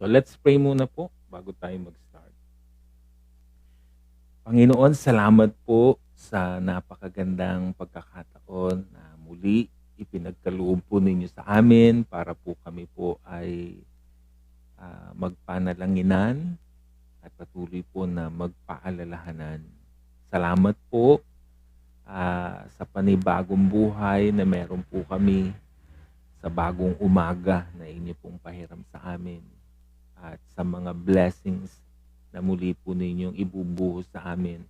So let's pray muna po bago tayo mag-start. Panginoon, salamat po sa napakagandang pagkakataon na muli ipinagkaloob po ninyo sa amin para po kami po ay magpanalanginan at patuloy po na magpaalalahanan. Salamat po sa panibagong buhay na meron po kami sa bagong umaga na inyo pong pahiram sa amin at sa mga blessings na muli po ninyong ibubuhos sa amin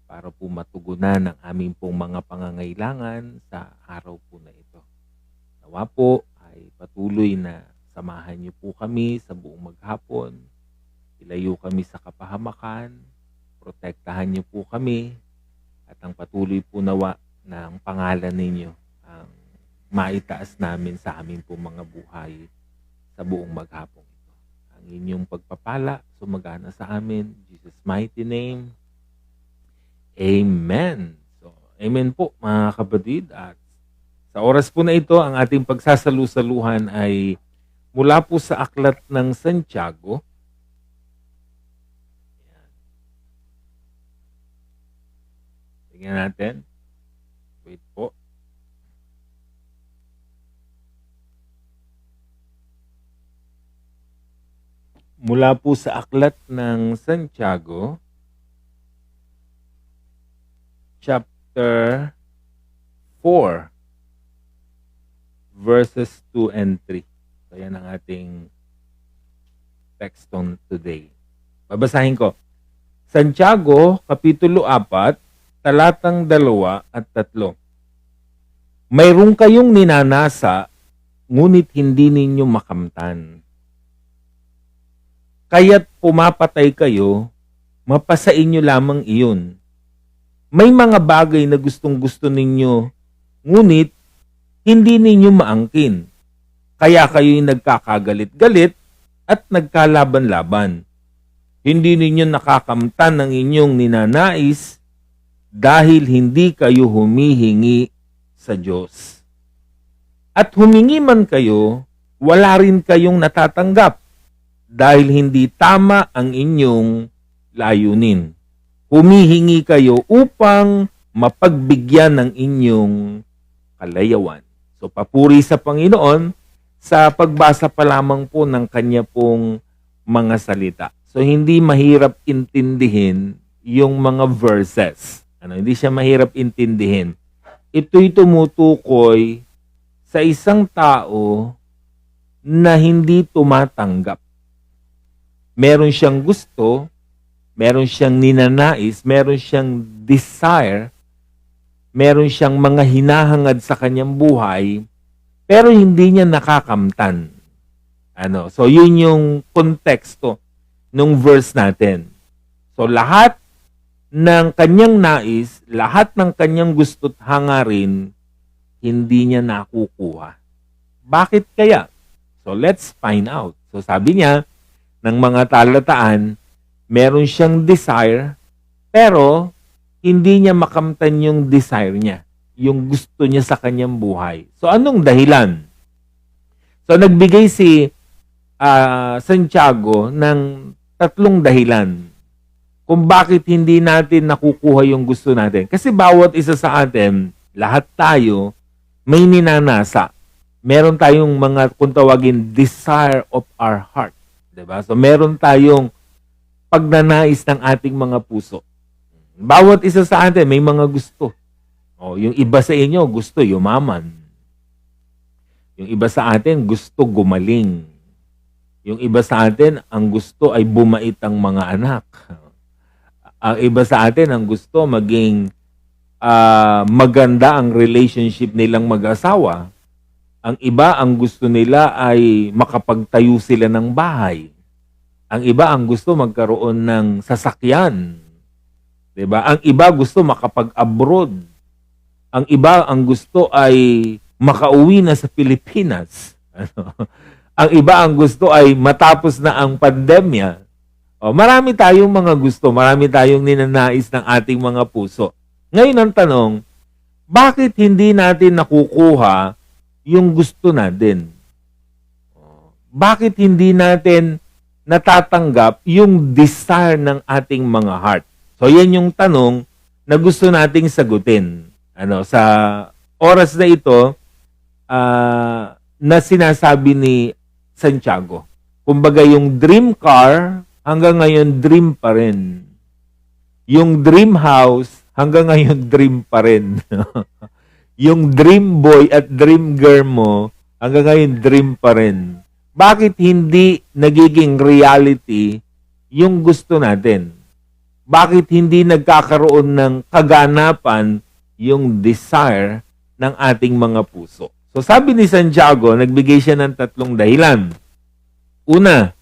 para po matugunan ang aming pong mga pangangailangan sa araw po na ito. Nawa po ay patuloy na samahan niyo po kami sa buong maghapon. Ilayo kami sa kapahamakan, protektahan niyo po kami at ang patuloy po nawa ng pangalan ninyo ang maitaas namin sa aming po mga buhay sa buong maghapon ito. Ang inyong pagpapala sumagana sa amin, Jesus' mighty name. Amen. So, amen po mga kapatid. At sa oras po na ito, ang ating pagsasalu-saluhan ay mula po sa aklat ng Santiago. Ayan. Tingnan natin. Wait po. Mula po sa aklat ng Santiago, chapter 4, verses 2 and 3. So yan ang ating text on today. Babasahin ko. Santiago, Kapitulo 4, talatang 2 at 3. Mayroon kayong ninanasa, ngunit hindi ninyo makamtan. Kaya't pumapatay kayo, mapasain nyo lamang iyon. May mga bagay na gustong-gusto ninyo, ngunit hindi ninyo maangkin. Kaya kayo'y nagkakagalit-galit at nagkalaban-laban. Hindi ninyo nakakamtan ang inyong ninanais dahil hindi kayo humihingi sa Diyos. At humingi man kayo, wala rin kayong natatanggap dahil hindi tama ang inyong layunin. Humihingi kayo upang mapagbigyan ng inyong kalayawan. So papuri sa Panginoon sa pagbasa pa lamang po ng kanya pong mga salita. So hindi mahirap intindihin yung mga verses. Hindi siya mahirap intindihin. Ito'y tumutukoy sa isang tao na hindi tumatanggap. Meron siyang gusto, meron siyang ninanais, meron siyang desire, meron siyang mga hinahangad sa kanyang buhay, pero hindi niya nakakamtan. So yun yung konteksto ng verse natin. So lahat ng kanyang nais, lahat ng kanyang gusto't hangarin, hindi niya nakukuha. Bakit kaya? So let's find out. So sabi niya, ng mga talataan, meron siyang desire, pero hindi niya makamtan yung desire niya, yung gusto niya sa kanyang buhay. So anong dahilan? So nagbigay si Santiago ng 3 dahilan kung bakit hindi natin nakukuha yung gusto natin. Kasi bawat isa sa atin, lahat tayo, may ninanasa. Meron tayong mga, kung tawagin, desire of our heart. Diba? So meron tayong pagnanais ng ating mga puso. Bawat isa sa atin may mga gusto. Yung iba sa inyo gusto yumaman. Yung iba sa atin gusto gumaling. Yung iba sa atin ang gusto ay bumait ang mga anak. Ang iba sa atin ang gusto maging maganda ang relationship nilang mag-asawa. Ang iba, ang gusto nila ay makapagtayo sila ng bahay. Ang iba, ang gusto magkaroon ng sasakyan. Diba? Ang iba gusto makapag-abroad. Ang iba, ang gusto ay makauwi na sa Pilipinas. Ang iba, ang gusto ay matapos na ang pandemya. Marami tayong mga gusto, marami tayong ninanais ng ating mga puso. Ngayon ang tanong, bakit hindi natin nakukuha yung gusto natin? Bakit hindi natin natatanggap yung desire ng ating mga heart? So yan yung tanong na gusto nating sagutin. Sa oras na ito, na sinasabi ni Santiago. Kumbaga yung dream car, hanggang ngayon dream pa rin. Yung dream house, hanggang ngayon dream pa rin. Yung dream boy at dream girl mo, hanggang ngayon dream pa rin. Bakit hindi nagiging reality yung gusto natin? Bakit hindi nagkakaroon ng kaganapan yung desire ng ating mga puso? So sabi ni Santiago, nagbigay siya ng 3 dahilan. Una,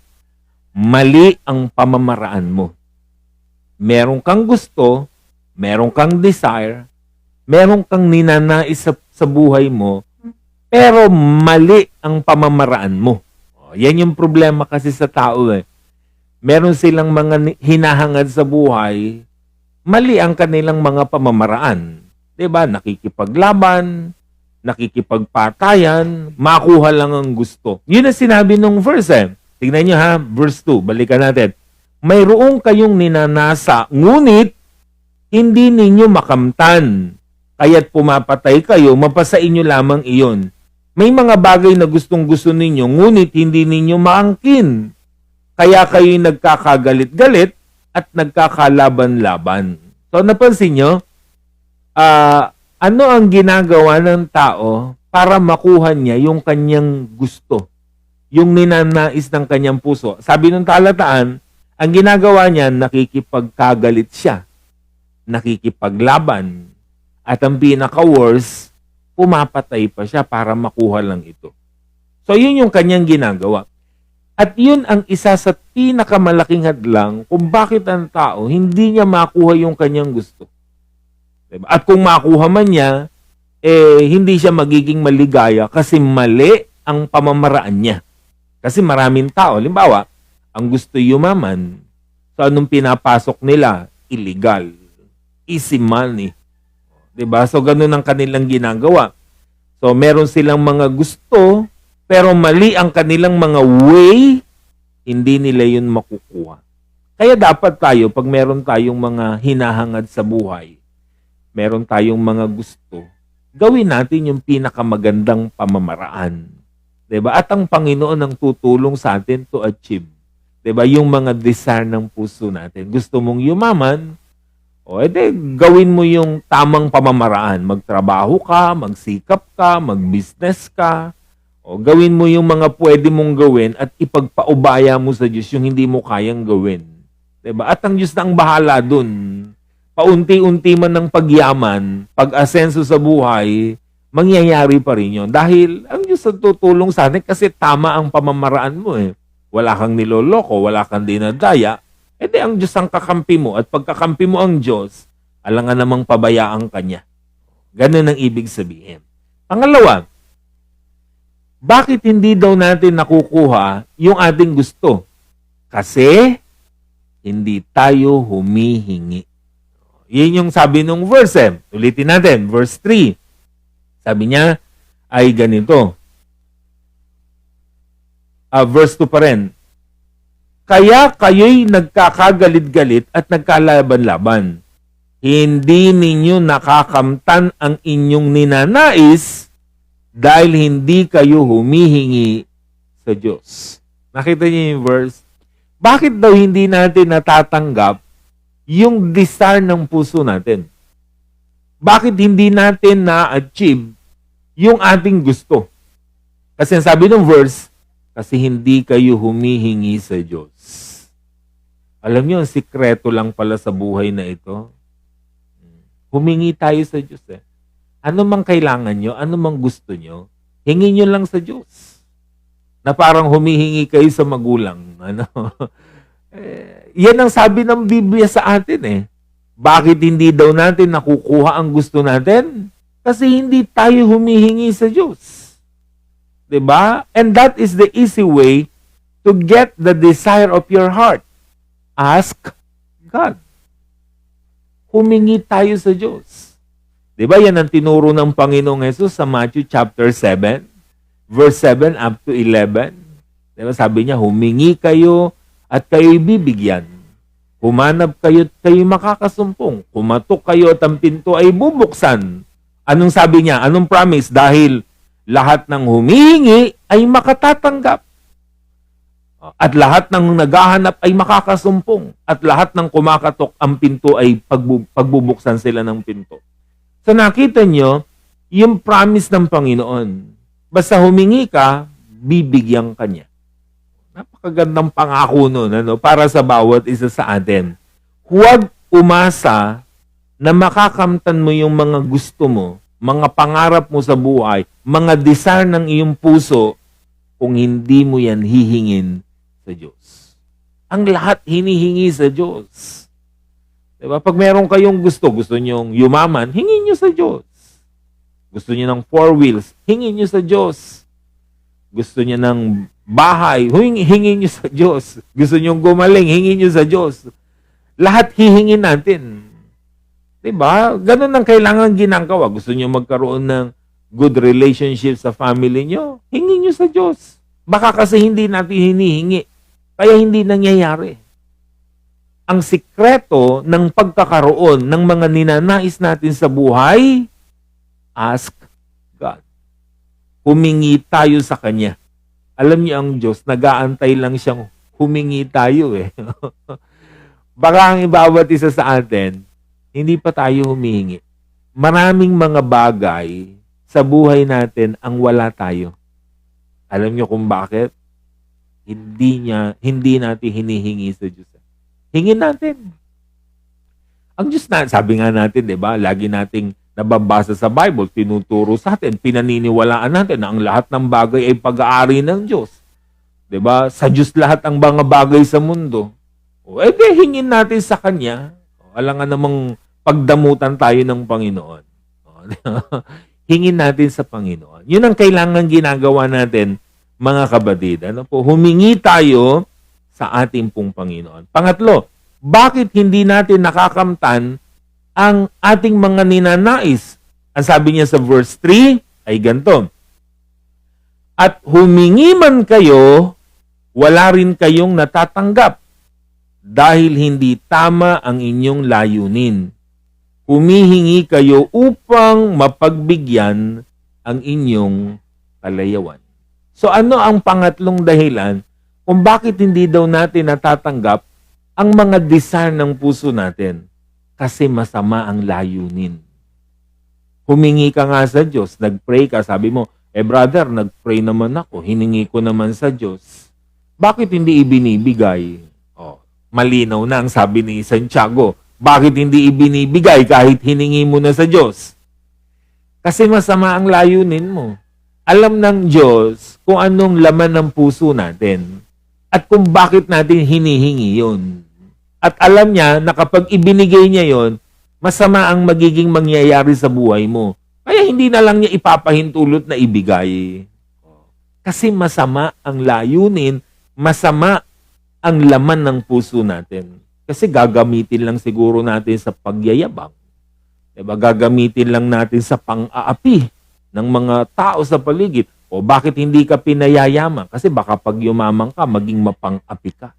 mali ang pamamaraan mo. Meron kang gusto, meron kang desire, meron kang ninanais sa buhay mo, pero mali ang pamamaraan mo. Yan yung problema kasi sa tao eh. Meron silang mga hinahangad sa buhay, mali ang kanilang mga pamamaraan. 'Di ba? Nakikipaglaban, nakikipagpatayan, makuha lang ang gusto. Yun ang sinabi nung verse eh. Tingnan nyo ha, verse 2, balikan natin. Mayroong kayong ninanasa, ngunit hindi ninyo makamtan. Kaya't pumapatay kayo, mapasain nyo lamang iyon. May mga bagay na gustong-gusto ninyo, ngunit hindi ninyo maangkin. Kaya kayo'y nagkakagalit-galit at nagkakalaban-laban. So napansin nyo, ano ang ginagawa ng tao para makuha niya yung kanyang gusto? Yung ninanais ng kanyang puso. Sabi ng talataan, ang ginagawa niya, nakikipagkagalit siya. Nakikipaglaban. At ang pinaka-worst, pumapatay pa siya para makuha lang ito. So yun yung kanyang ginagawa. At yun ang isa sa pinakamalaking hadlang kung bakit ang tao hindi niya makuha yung kanyang gusto. Diba? At kung makuha man niya, hindi siya magiging maligaya kasi mali ang pamamaraan niya. Kasi maraming tao, limbawa, ang gusto yumaman, so anong pinapasok nila? Illegal. Easy money. Diba? So ganun ang kanilang ginagawa. So meron silang mga gusto, pero mali ang kanilang mga way, hindi nila yun makukuha. Kaya dapat tayo, pag meron tayong mga hinahangad sa buhay, meron tayong mga gusto, gawin natin yung pinakamagandang pamamaraan. Diba? At ang Panginoon ang tutulong sa atin to achieve. Diba? Yung mga desire ng puso natin. Gusto mong yumaman, gawin mo yung tamang pamamaraan. Magtrabaho ka, magsikap ka, magbusiness ka, gawin mo yung mga pwede mong gawin at ipagpaubaya mo sa Diyos yung hindi mo kayang gawin. Diba? At ang Diyos na ang bahala dun. Paunti-unti man ng pagyaman, pag-asenso sa buhay, mangyayari pa rin yun. Dahil ang Diyos ang tutulong sa atin kasi tama ang pamamaraan mo eh. Wala kang niloloko, wala kang dinadaya. Ang Diyos ang kakampi mo at pagkakampi mo ang Diyos, alangan namang pabayaan ka niya. Ganun ang ibig sabihin. Pangalawa, bakit hindi daw natin nakukuha yung ating gusto? Kasi hindi tayo humihingi. Yun yung sabi nung verse. Ulitin natin, verse 3. Sabi niya ay ganito. Verse 2 pa rin. Kaya kayo'y nagkakagalit-galit at nagkalaban-laban. Hindi ninyo nakakamtan ang inyong ninanais dahil hindi kayo humihingi sa Diyos. Nakita niyo yung verse? Bakit daw hindi natin natatanggap yung desire ng puso natin? Bakit hindi natin na-achieve yung ating gusto? Kasi sabi ng verse, kasi hindi kayo humihingi sa Diyos. Alam niyo, ang sikreto lang pala sa buhay na ito. Humingi tayo sa Diyos eh. Ano mang kailangan nyo, ano mang gusto nyo, hingi nyo lang sa Diyos. Na parang humihingi kayo sa magulang. Yan ang sabi ng Biblia sa atin eh. Bakit hindi daw natin nakukuha ang gusto natin? Kasi hindi tayo humihingi sa Diyos. Diba? And that is the easy way to get the desire of your heart. Ask God. Humingi tayo sa Diyos. Diba? Yan ang tinuro ng Panginoong Jesus sa Matthew chapter 7, verse 7 up to 11. Diba? Sabi niya, humingi kayo at kayo'y bibigyan. Humanap kayo't kayo'y makakasumpong. Kumatok kayo at ang pinto ay bubuksan. Anong sabi niya? Anong promise? Dahil lahat ng humihingi ay makatatanggap. At lahat ng naghahanap ay makakasumpong. At lahat ng kumakatok ang pinto ay pagbubuksan sila ng pinto. So nakita nyo, yung promise ng Panginoon. Basta humingi ka, bibigyan ka niya. Napakagandang pangako nun, para sa bawat isa sa atin. Huwag umasa na makakamtan mo yung mga gusto mo, mga pangarap mo sa buhay, mga desire ng iyong puso, kung hindi mo yan hihingin sa Diyos. Ang lahat hinihingi sa Diyos. Diba? Pag meron kayong gusto nyong yumaman, hingin nyo sa Diyos. Gusto nyo ng 4 wheels, hingin nyo sa Diyos. Gusto nyo ng bahay, hingin nyo sa Diyos. Gusto nyo gumaling, hingin nyo sa Diyos. Lahat hihingin natin. Diba? Ganun ang kailangan ginagawa. Gusto nyo magkaroon ng good relationship sa family nyo, hingin nyo sa Diyos. Baka kasi hindi natin hinihingi. Kaya hindi nangyayari. Ang sikreto ng pagkakaroon ng mga ninanais natin sa buhay, ask God. Humingi tayo sa Kanya. Alam niyo ang Diyos, nag-aantay lang siyang humingi tayo eh. Baka ang bawat isa sa atin, hindi pa tayo humihingi. Maraming mga bagay sa buhay natin ang wala tayo. Alam niyo kung bakit? Hindi natin hinihingi sa Diyos. Hingin natin. Ang Diyos na, sabi nga natin, di ba? Lagi nating nababasa sa Bible, tinuturo sa atin, pinaniniwalaan natin na ang lahat ng bagay ay pag-aari ng Diyos. Diba? Sa Diyos lahat ang mga bagay sa mundo. O, hingin natin sa Kanya. Alangan namang pagdamutan tayo ng Panginoon. Hingin natin sa Panginoon. Yun ang kailangan ginagawa natin, mga kabadid. Humingi tayo sa ating pong Panginoon. Pangatlo, bakit hindi natin nakakamtan ang ating mga ninanais? Ang sabi niya sa verse 3 ay ganito. At humingi man kayo, wala rin kayong natatanggap dahil hindi tama ang inyong layunin. Humihingi kayo upang mapagbigyan ang inyong kalayawan. So ano ang pangatlong dahilan kung bakit hindi daw natin natatanggap ang mga desire ng puso natin? Kasi masama ang layunin. Humingi ka nga sa Diyos, nag-pray ka, sabi mo, brother, nag-pray naman ako, hiningi ko naman sa Diyos. Bakit hindi ibinibigay? Malinaw na ang sabi ni Santiago. Bakit hindi ibinibigay kahit hiningi mo na sa Diyos? Kasi masama ang layunin mo. Alam ng Diyos kung anong laman ng puso natin at kung bakit natin hinihingi yun. At alam niya na kapag ibinigay niya yon, masama ang magiging mangyayari sa buhay mo. Kaya hindi na lang niya ipapahintulot na ibigay. Kasi masama ang layunin, masama ang laman ng puso natin. Kasi gagamitin lang siguro natin sa pagyayabang. Diba? Gagamitin lang natin sa pang-aapi ng mga tao sa paligid. O bakit hindi ka pinayayaman? Kasi baka pag yumaman ka, maging mapang-api ka.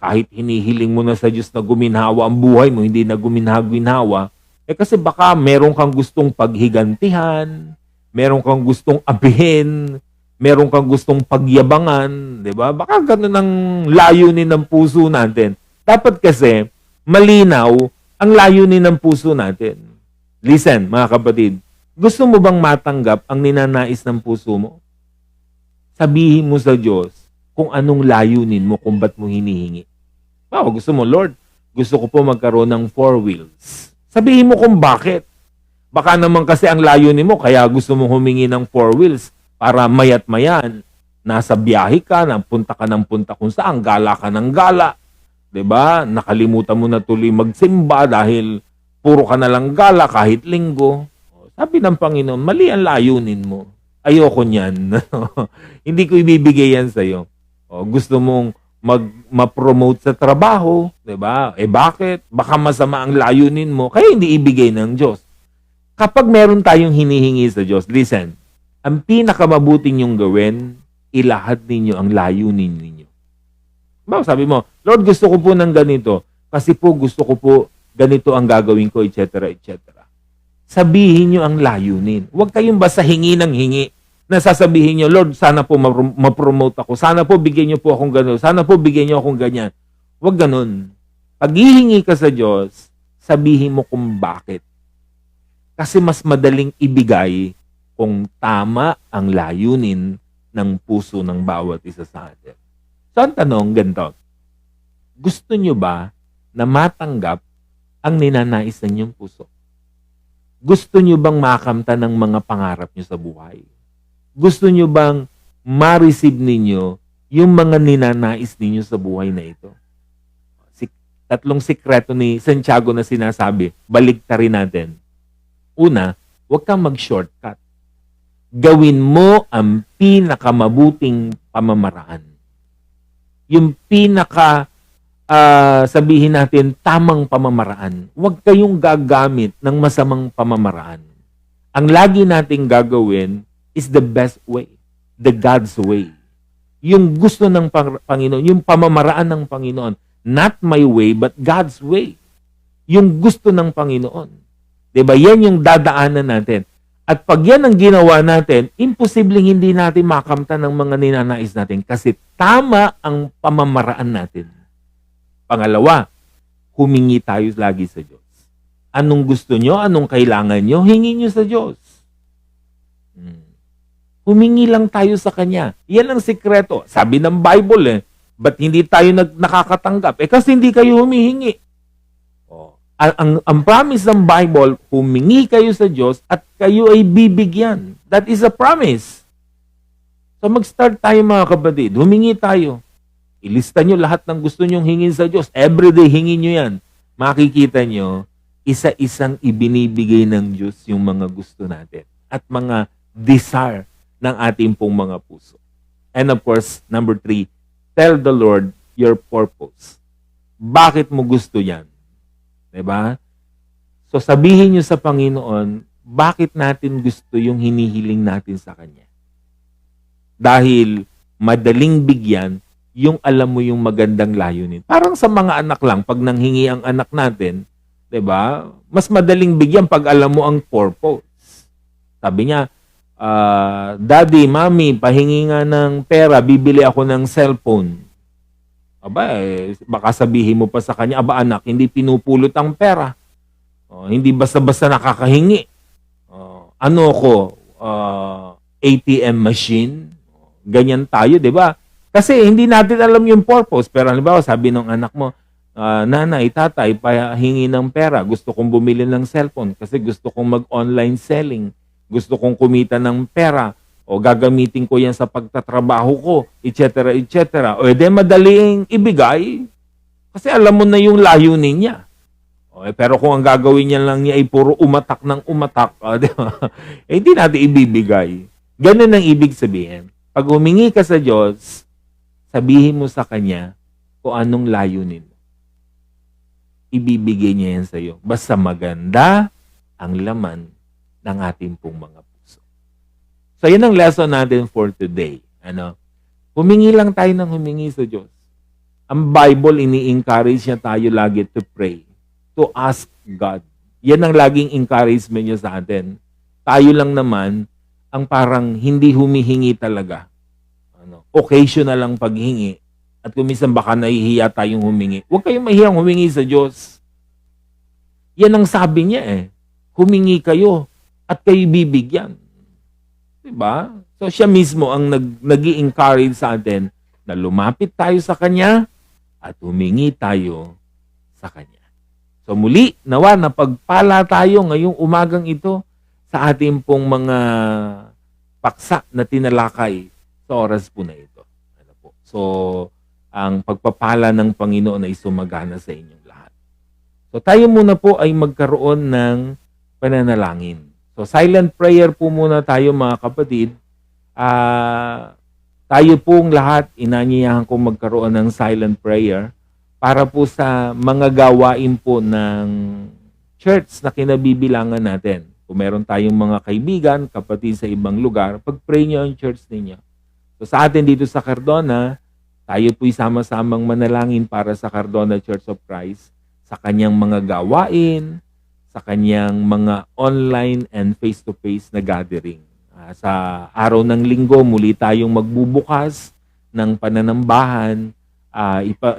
Kahit hinihiling mo na sa Diyos na guminhawa ang buhay mo, hindi na guminhawa, kasi baka meron kang gustong paghigantihan, meron kang gustong abihin, meron kang gustong pagyabangan, di ba? Baka ganun ang layunin ng puso natin. Dapat kasi malinaw ang layunin ng puso natin. Listen, mga kapatid, gusto mo bang matanggap ang ninanais ng puso mo? Sabihin mo sa Diyos kung anong layunin mo kung ba't mo hinihingi. Gusto mo, Lord, gusto ko po magkaroon ng 4 wheels. Sabihin mo kung bakit. Baka naman kasi ang layunin mo, kaya gusto mong humingi ng 4 wheels para mayat mayan. Nasa biyahe ka, punta ka ng punta kung saan, gala ka ng gala. Diba? Nakalimutan mo na tuloy magsimba dahil puro ka na lang gala kahit linggo. Sabi ng Panginoon, mali ang layunin mo. Ayoko niyan. Hindi ko ibibigay yan sa'yo. Gusto mong ma-promote sa trabaho, 'di ba? Bakit? Baka masama ang layunin mo, kaya hindi ibigay ng Diyos. Kapag meron tayong hinihingi sa Diyos, listen, ang pinakamabuting niyong gawin, ilahad ninyo ang layunin ninyo. Sabi mo, Lord, gusto ko po ng ganito. Kasi po gusto ko po ganito ang gagawin ko, etc. etc. Sabihin nyo ang layunin. Huwag kayong basta hingi ng hingi na sasabihin nyo, Lord, sana po ma-promote ako. Sana po bigyan nyo po akong gano'n. Sana po bigyan nyo akong ganyan. Huwag ganun. Pag hihingi ka sa Diyos, sabihin mo kung bakit. Kasi mas madaling ibigay kung tama ang layunin ng puso ng bawat isa sa atin. So, ang tanong, ganito. Gusto nyo ba na matanggap ang ninanais ng inyong puso? Gusto nyo bang makamta ng mga pangarap nyo sa buhay? Gusto nyo bang ma-receive ninyo yung mga ninanais ninyo sa buhay na ito? Tatlong sikreto ni Santiago na sinasabi, baligtarin natin. Una, huwag kang mag-shortcut. Gawin mo ang pinakamabuting pamamaraan. Yung sabihin natin, tamang pamamaraan. Huwag kayong gagamit ng masamang pamamaraan. Ang lagi nating gagawin is the best way, the God's way. Yung gusto ng Panginoon, yung pamamaraan ng Panginoon, not my way, but God's way. Yung gusto ng Panginoon. Diba? Yan yung dadaanan natin. At pag yan ang ginawa natin, imposibleng hindi natin makamta ng mga ninanais natin kasi tama ang pamamaraan natin. Pangalawa, humingi tayo lagi sa Diyos. Anong gusto nyo? Anong kailangan nyo? Hingi nyo sa Diyos. Humingi lang tayo sa Kanya. Yan ang sikreto. Sabi ng Bible ba't hindi tayo nakakatanggap? Kasi hindi kayo humihingi. Ang promise ng Bible, humingi kayo sa Diyos at kayo ay bibigyan. That is a promise. So mag-start tayo mga kapatid. Humingi tayo. Ilista nyo lahat ng gusto nyong hingin sa Diyos. Everyday hingin nyo yan. Makikita nyo, isa-isang ibinibigay ng Diyos yung mga gusto natin at mga desire ng ating pong mga puso. And of course, number 3, tell the Lord your purpose. Bakit mo gusto yan? Diba? So sabihin nyo sa Panginoon, bakit natin gusto yung hinihiling natin sa Kanya? Dahil madaling bigyan yung alam mo yung magandang layunin. Parang sa mga anak lang, pag nanghingi ang anak natin, 'di ba? Mas madaling bigyan pag alam mo ang purpose. Sabi niya, Daddy, Mommy, pahingi nga ng pera, bibili ako ng cellphone. Baka sabihin mo pa sa kanya, anak, hindi pinupulot ang pera. Hindi basta-basta nakakahingi. Ano ko? ATM machine? Ganyan tayo, 'di ba? Kasi hindi natin alam yung purpose. Pero halimbawa, sabi ng anak mo, nanay, tatay, pahingi ng pera. Gusto kong bumili ng cellphone kasi gusto kong mag-online selling. Gusto kong kumita ng pera. O gagamitin ko yan sa pagtatrabaho ko, etc. etc. O edi madaling ibigay kasi alam mo na yung layunin niya. Pero kung ang gagawin niya lang niya ay puro umatak ng umatak, hindi natin ibibigay. Ganun ang ibig sabihin. Pag humingi ka sa Diyos, sabihin mo sa Kanya kung anong layunin mo. Ibibigay niya yan sa iyo. Basta maganda ang laman ng ating pong mga puso. So, yan ang lesson natin for today. Humingi lang tayo ng humingi sa Diyos. Ang Bible, ini-encourage niya tayo lagi to pray, to ask God. Yan ang laging encouragement niya sa atin. Tayo lang naman ang parang hindi humihingi talaga. Occasional lang paghingi. At kung minsan baka nahihiya tayong humingi. Huwag kayong mahiyang humingi sa Diyos. Yan ang sabi niya Humingi kayo at kayo bibigyan. Diba? So siya mismo ang nag-i-encourage sa atin na lumapit tayo sa Kanya at humingi tayo sa Kanya. So muli, nawa na pagpala tayo ngayong umagang ito sa ating pong mga paksa na tinalakay sa oras po na ito. So, ang pagpapala ng Panginoon ay sumagana sa inyong lahat. So, tayo muna po ay magkaroon ng pananalangin. So, silent prayer po muna tayo mga kapatid. Tayo pong lahat, inanyayahan kong magkaroon ng silent prayer para po sa mga gawain po ng church na kinabibilangan natin. Kung meron tayong mga kaibigan, kapatid sa ibang lugar, pag-pray nyo ang church ninyo. So sa atin dito sa Cardona, tayo po'y sama-samang manalangin para sa Cardona Church of Christ sa kanyang mga gawain, sa kanyang mga online and face-to-face na gathering. Sa araw ng linggo, muli tayong magbubukas ng pananambahan.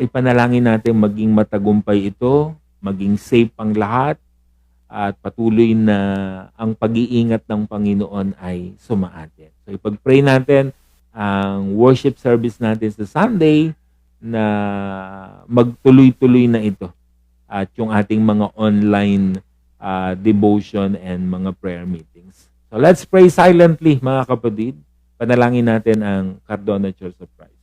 Ipanalangin natin maging matagumpay ito, maging safe ang lahat, at patuloy na ang pag-iingat ng Panginoon ay sumaatin. So ipag-pray natin ang worship service natin sa Sunday na magtuloy-tuloy na ito. At yung ating mga online devotion and mga prayer meetings. So let's pray silently, mga kapatid. Panalangin natin ang Cardona Church of Christ.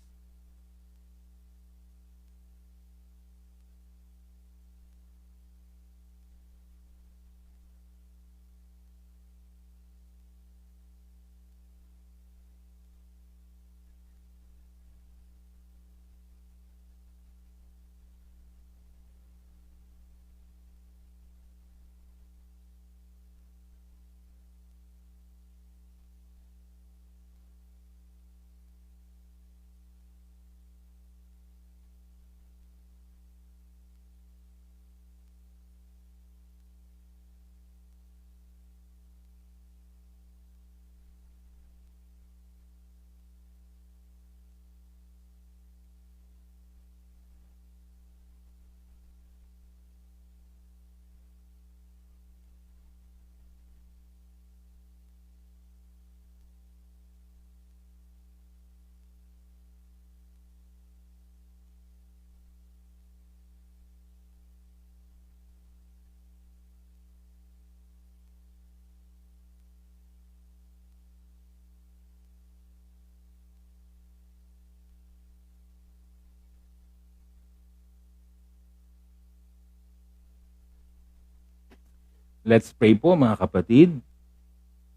Let's pray po, mga kapatid.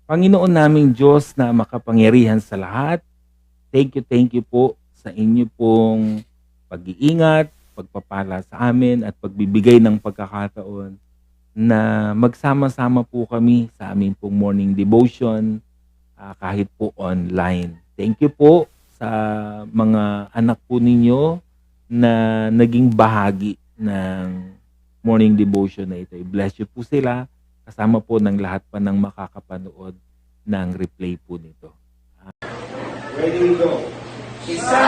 Panginoon naming Diyos na makapangyarihan sa lahat, thank you po sa inyo pong pag-iingat, pagpapala sa amin at pagbibigay ng pagkakataon na magsama-sama po kami sa aming pong morning devotion kahit po online. Thank you po sa mga anak po ninyo na naging bahagi ng morning devotion na ito. I-bless you po sila kasama po ng lahat pa ng makakapanood ng replay po nito. Ready we go. Isa